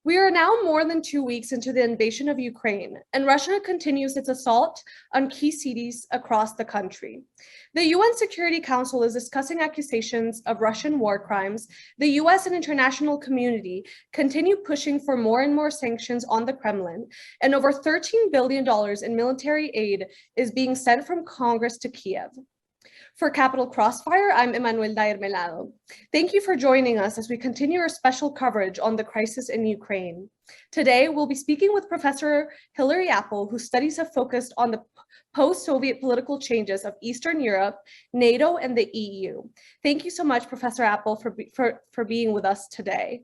We are now more than 2 weeks into the invasion of Ukraine, and Russia continues its assault on key cities across the country. The UN Security Council is discussing accusations of Russian war crimes. The US and international community continue pushing for more and more sanctions on the Kremlin, and over $13 billion in military aid is being sent from Congress to Kiev. For Capital Crossfire, I'm Emmanuelle Dyer-Melhado. Thank you for joining us as we continue our special coverage on the crisis in Ukraine. Today, we'll be speaking with Professor Hilary Appel, whose studies have focused on the post-Soviet political changes of Eastern Europe, NATO, and the EU. Thank you so much, Professor Appel, for being with us today.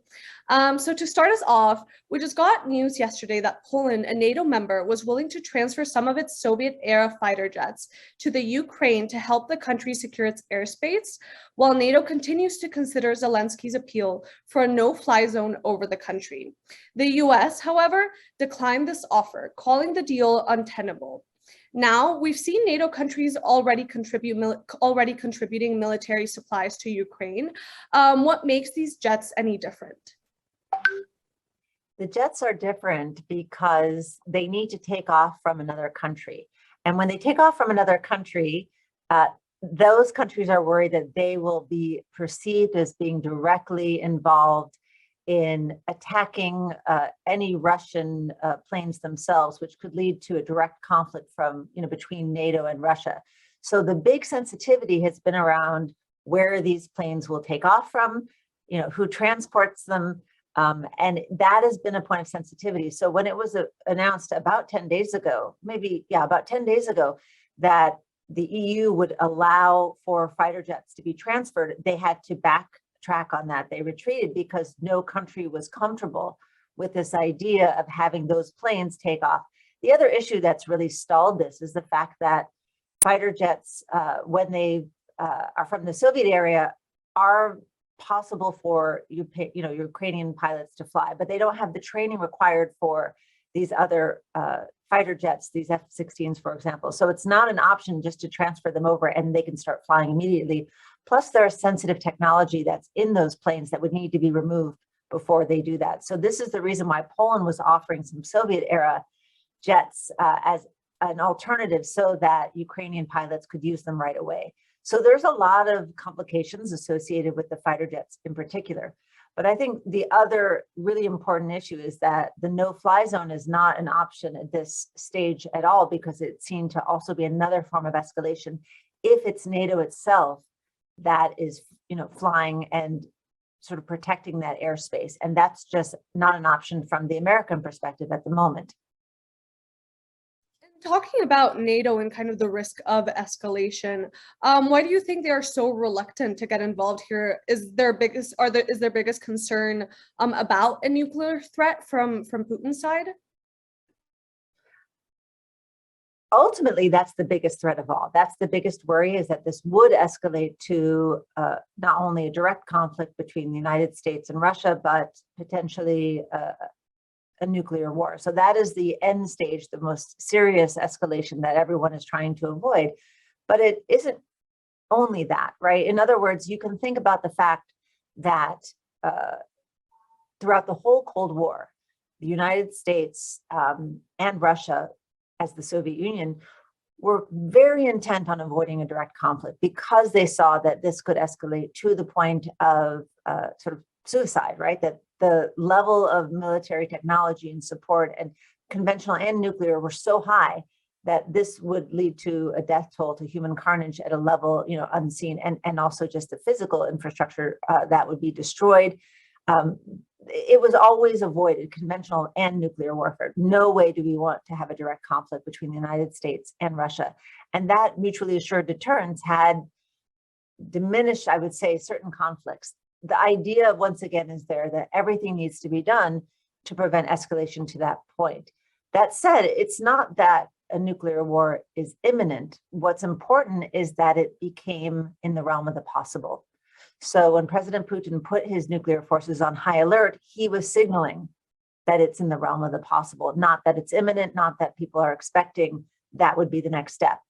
So to start us off, we just got news yesterday that Poland, a NATO member, was willing to transfer some of its Soviet-era fighter jets to the Ukraine to help the country secure its airspace, while NATO continues to consider Zelensky's appeal for a no-fly zone over the country. The US, however, declined this offer, calling the deal untenable. Now, we've seen NATO countries already contributing military supplies to Ukraine. What makes these jets any different? The jets are different because they need to take off from another country. And when they take off from another country, those countries are worried that they will be perceived as being directly involved in attacking any Russian planes themselves, which could lead to a direct conflict between NATO and Russia. So the big sensitivity has been around where these planes will take off from, who transports them, and that has been a point of sensitivity. So when it was announced about 10 days ago, about 10 days ago, that the EU would allow for fighter jets to be transferred, they had to backtrack on that. They retreated because no country was comfortable with this idea of having those planes take off. The other issue that's really stalled this is the fact that fighter jets, when they are from the Soviet area, are possible for Ukrainian pilots to fly, but they don't have the training required for these other fighter jets, these F-16s, for example. So it's not an option just to transfer them over and they can start flying immediately. Plus, there's sensitive technology that's in those planes that would need to be removed before they do that. So this is the reason why Poland was offering some Soviet-era jets as an alternative so that Ukrainian pilots could use them right away. So there's a lot of complications associated with the fighter jets in particular. But I think the other really important issue is that the no-fly zone is not an option at this stage at all, because it's seen to also be another form of escalation if it's NATO itself that is, flying and sort of protecting that airspace. And that's just not an option from the American perspective at the moment. Talking about NATO and kind of the risk of escalation, why do you think they are so reluctant to get involved here? Is their biggest concern about a nuclear threat from Putin's side? Ultimately, that's the biggest threat of all. That's the biggest worry, is that this would escalate to not only a direct conflict between the United States and Russia, but potentially a nuclear war. So that is the end stage, the most serious escalation that everyone is trying to avoid. But it isn't only that, right? In other words, you can think about the fact that throughout the whole Cold War, the United States and Russia, as the Soviet Union, were very intent on avoiding a direct conflict because they saw that this could escalate to the point of sort of suicide, right? That the level of military technology and support, and conventional and nuclear, were so high that this would lead to a death toll, to human carnage at a level unseen, and also just the physical infrastructure that would be destroyed. It was always avoided, conventional and nuclear warfare. No way do we want to have a direct conflict between the United States and Russia. And that mutually assured deterrence had diminished, I would say, certain conflicts. The idea, once again, is there that everything needs to be done to prevent escalation to that point. That said, it's not that a nuclear war is imminent. What's important is that it became in the realm of the possible. So when President Putin put his nuclear forces on high alert, he was signaling that it's in the realm of the possible, not that it's imminent, not that people are expecting that would be the next step.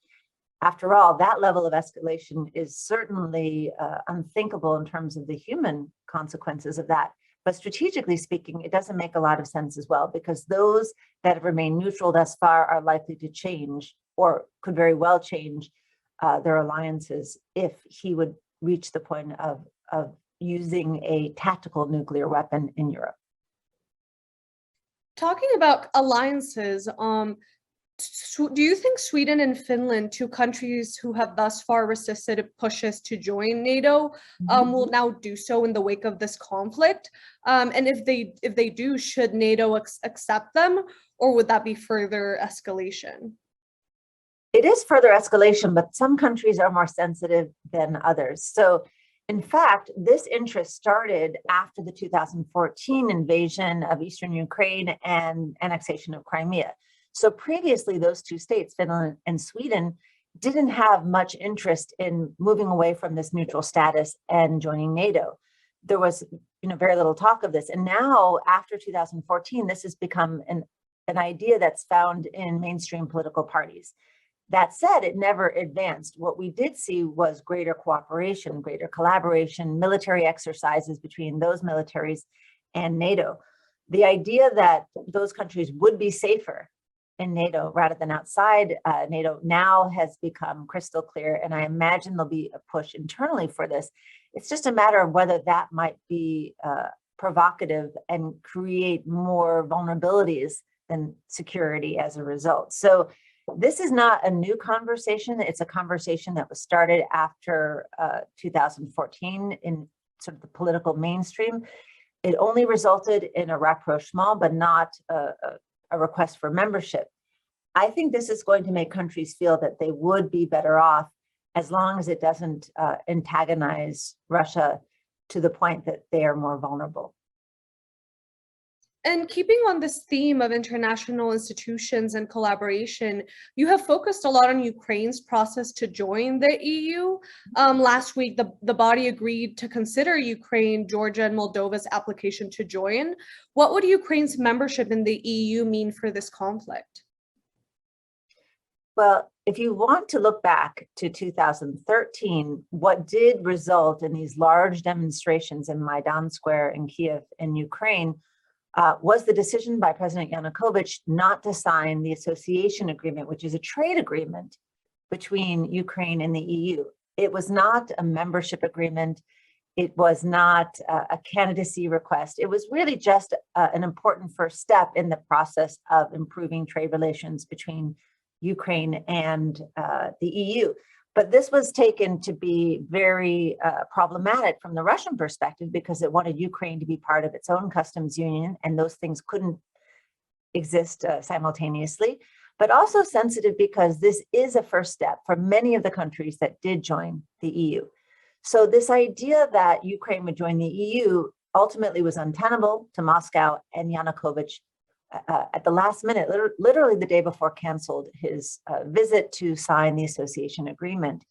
After all, that level of escalation is certainly unthinkable in terms of the human consequences of that. But strategically speaking, it doesn't make a lot of sense as well, because those that have remained neutral thus far are likely to change, or could very well change their alliances if he would reach the point of using a tactical nuclear weapon in Europe. Talking about alliances, do you think Sweden and Finland, two countries who have thus far resisted pushes to join NATO, will now do so in the wake of this conflict? And if they do, should NATO accept them, or would that be further escalation? It is further escalation, but some countries are more sensitive than others. So, in fact, this interest started after the 2014 invasion of Eastern Ukraine and annexation of Crimea. So previously, those two states, Finland and Sweden, didn't have much interest in moving away from this neutral status and joining NATO. There was, very little talk of this. And now, after 2014, this has become an idea that's found in mainstream political parties. That said, it never advanced. What we did see was greater cooperation, greater collaboration, military exercises between those militaries and NATO. The idea that those countries would be safer in NATO rather than outside NATO now has become crystal clear, and I imagine there'll be a push internally for this. It's just a matter of whether that might be provocative and create more vulnerabilities than security as a result. So this is not a new conversation. It's a conversation that was started after 2014 in sort of the political mainstream. It only resulted in a rapprochement, but not a request for membership. I think this is going to make countries feel that they would be better off as long as it doesn't antagonize Russia to the point that they are more vulnerable. And keeping on this theme of international institutions and collaboration, you have focused a lot on Ukraine's process to join the EU. Last week, the body agreed to consider Ukraine, Georgia, and Moldova's application to join. What would Ukraine's membership in the EU mean for this conflict? Well, if you want to look back to 2013, what did result in these large demonstrations in Maidan Square in Kiev in Ukraine was the decision by President Yanukovych not to sign the association agreement, which is a trade agreement between Ukraine and the EU. It was not a membership agreement. It was not a candidacy request. It was really just an important first step in the process of improving trade relations between Ukraine and the EU. But this was taken to be very problematic from the Russian perspective, because it wanted Ukraine to be part of its own customs union, and those things couldn't exist simultaneously. But also sensitive because this is a first step for many of the countries that did join the EU. So this idea that Ukraine would join the EU ultimately was untenable to Moscow, and Yanukovych at the last minute, literally the day before, canceled his visit to sign the association agreement.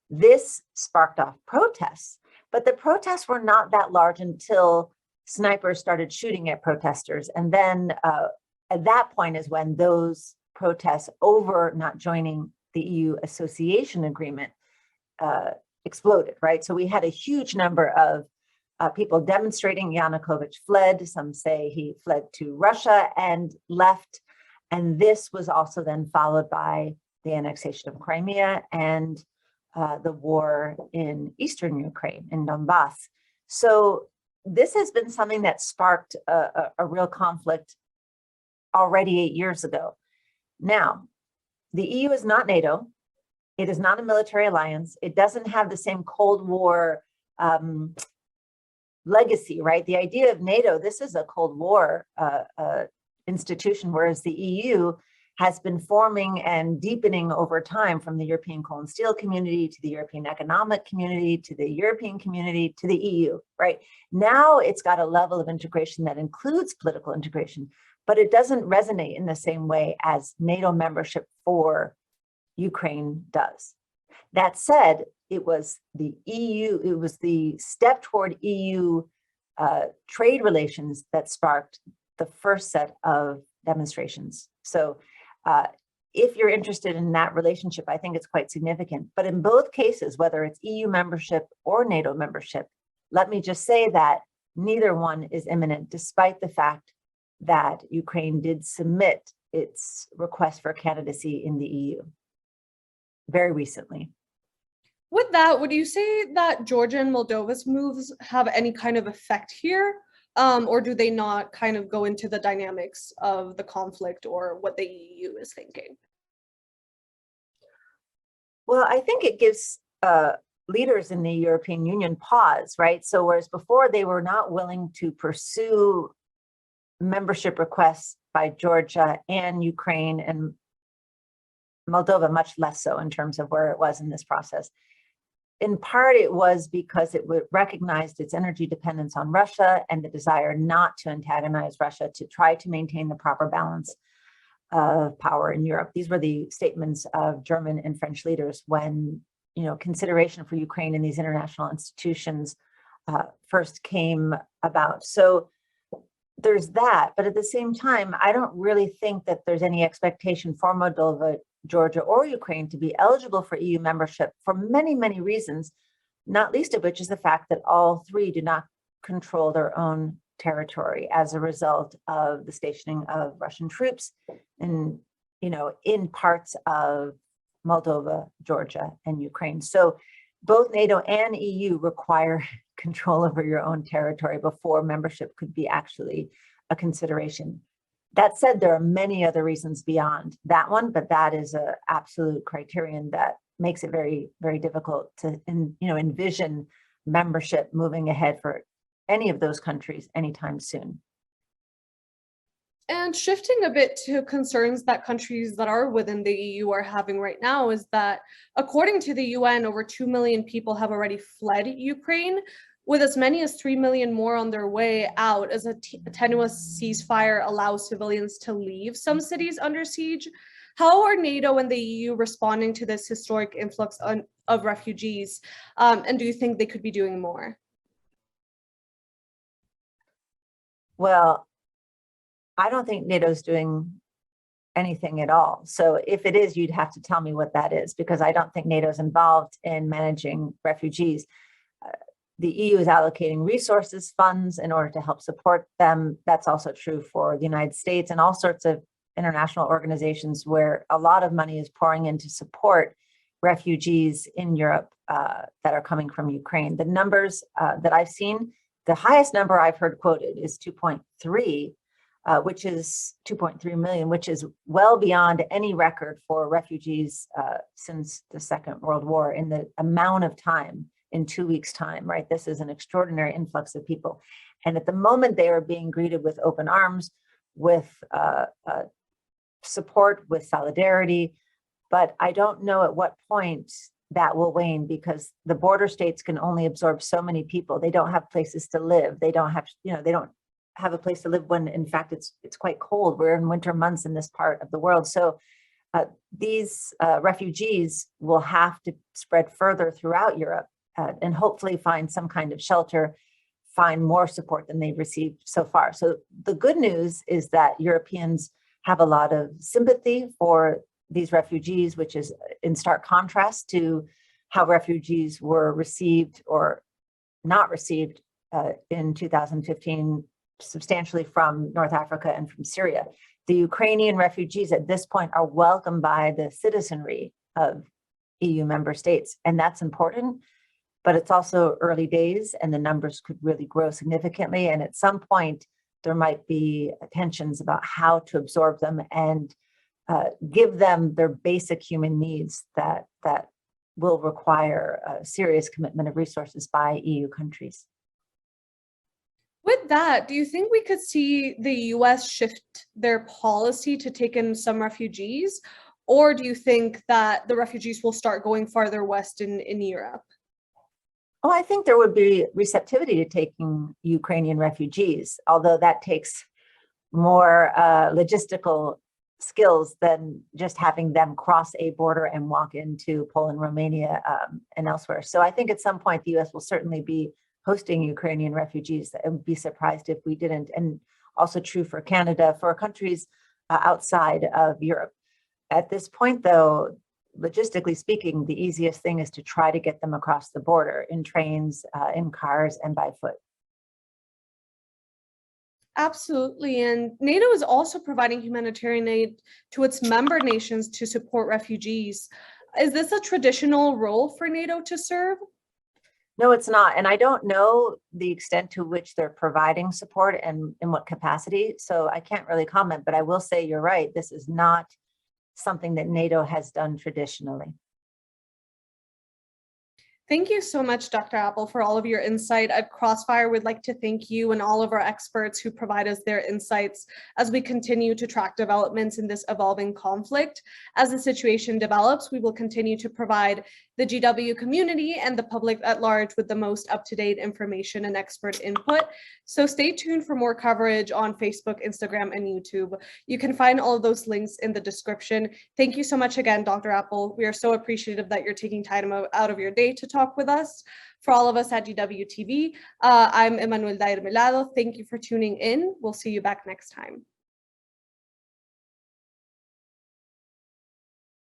This sparked off protests, but the protests were not that large until snipers started shooting at protesters. And then at that point is when those protests over not joining the EU association agreement exploded, right? So we had a huge number of people demonstrating. Yanukovych fled. Some say he fled to Russia and left. And this was also then followed by the annexation of Crimea and the war in Eastern Ukraine, in Donbass. So this has been something that sparked a real conflict already 8 years ago. Now, the EU is not NATO. It is not a military alliance. It doesn't have the same Cold War legacy, right? The idea of NATO, this is a Cold War institution, whereas the EU has been forming and deepening over time, from the European coal and steel community to the European economic community to the European community to the EU, right? Now it's got a level of integration that includes political integration, but it doesn't resonate in the same way as NATO membership for Ukraine does. That said, it was the EU, it was the step toward EU trade relations that sparked the first set of demonstrations. So if you're interested in that relationship, I think it's quite significant. But in both cases, whether it's EU membership or NATO membership, let me just say that neither one is imminent, despite the fact that Ukraine did submit its request for candidacy in the EU very recently. With that, would you say that Georgia and Moldova's moves have any kind of effect here? Or do they not kind of go into the dynamics of the conflict or what the EU is thinking? Well, I think it gives leaders in the European Union pause, right? So whereas before they were not willing to pursue membership requests by Georgia and Ukraine and Moldova, much less so in terms of where it was in this process. In part, it was because it recognized its energy dependence on Russia and the desire not to antagonize Russia, to try to maintain the proper balance of power in Europe. These were the statements of German and French leaders when, consideration for Ukraine in these international institutions first came about. So there's that, but at the same time, I don't really think that there's any expectation for Moldova, Georgia, or Ukraine to be eligible for EU membership for many, many reasons, not least of which is the fact that all three do not control their own territory as a result of the stationing of Russian troops in parts of Moldova, Georgia, and Ukraine. So both NATO and EU require control over your own territory before membership could be actually a consideration. That said, there are many other reasons beyond that one, but that is an absolute criterion that makes it very, very difficult to envision membership moving ahead for any of those countries anytime soon. And shifting a bit to concerns that countries that are within the EU are having right now is that, according to the UN, over 2 million people have already fled Ukraine, with as many as 3 million more on their way out as a tenuous ceasefire allows civilians to leave some cities under siege. How are NATO and the EU responding to this historic influx of refugees? And do you think they could be doing more? Well, I don't think NATO's doing anything at all. So if it is, you'd have to tell me what that is, because I don't think NATO's involved in managing refugees. The EU is allocating resources, funds in order to help support them. That's also true for the United States and all sorts of international organizations where a lot of money is pouring in to support refugees in Europe that are coming from Ukraine. The numbers that I've seen, the highest number I've heard quoted is 2.3, which is 2.3 million, which is well beyond any record for refugees since the Second World War in the amount of time, in 2 weeks' time, right? This is an extraordinary influx of people. And at the moment, they are being greeted with open arms, with support, with solidarity. But I don't know at what point that will wane, because the border states can only absorb so many people. They don't have places to live. They don't have, they don't have a place to live when, in fact, it's quite cold. We're in winter months in this part of the world. So these refugees will have to spread further throughout Europe and hopefully find some kind of shelter, find more support than they've received so far. So the good news is that Europeans have a lot of sympathy for these refugees, which is in stark contrast to how refugees were received or not received in 2015, substantially from North Africa and from Syria. The Ukrainian refugees at this point are welcomed by the citizenry of EU member states, and that's important. But it's also early days, and the numbers could really grow significantly. And at some point, there might be tensions about how to absorb them and give them their basic human needs that will require a serious commitment of resources by EU countries. With that, do you think we could see the US shift their policy to take in some refugees? Or do you think that the refugees will start going farther west in Europe? Oh, I think there would be receptivity to taking Ukrainian refugees, although that takes more logistical skills than just having them cross a border and walk into Poland, Romania, and elsewhere. So I think at some point the US will certainly be hosting Ukrainian refugees. I would be surprised if we didn't. And also true for Canada, for countries outside of Europe. At this point, though, logistically speaking, the easiest thing is to try to get them across the border in trains, in cars, and by foot. Absolutely. And NATO is also providing humanitarian aid to its member nations to support refugees. Is this a traditional role for NATO to serve? No, it's not. And I don't know the extent to which they're providing support and in what capacity. So I can't really comment, but I will say you're right. This is not something that NATO has done traditionally. Thank you so much, Dr. Appel, for all of your insight. At Crossfire, we'd like to thank you and all of our experts who provide us their insights as we continue to track developments in this evolving conflict. As the situation develops, we will continue to provide the GW community and the public at large with the most up-to-date information and expert input. So stay tuned for more coverage on Facebook, Instagram, and YouTube. You can find all of those links in the description. Thank you so much again, Dr. Appel. We are so appreciative that you're taking time out of your day to talk with us. For all of us at GW TV, I'm Emmanuelle Dyer-Melhado. Thank you for tuning in. We'll see you back next time.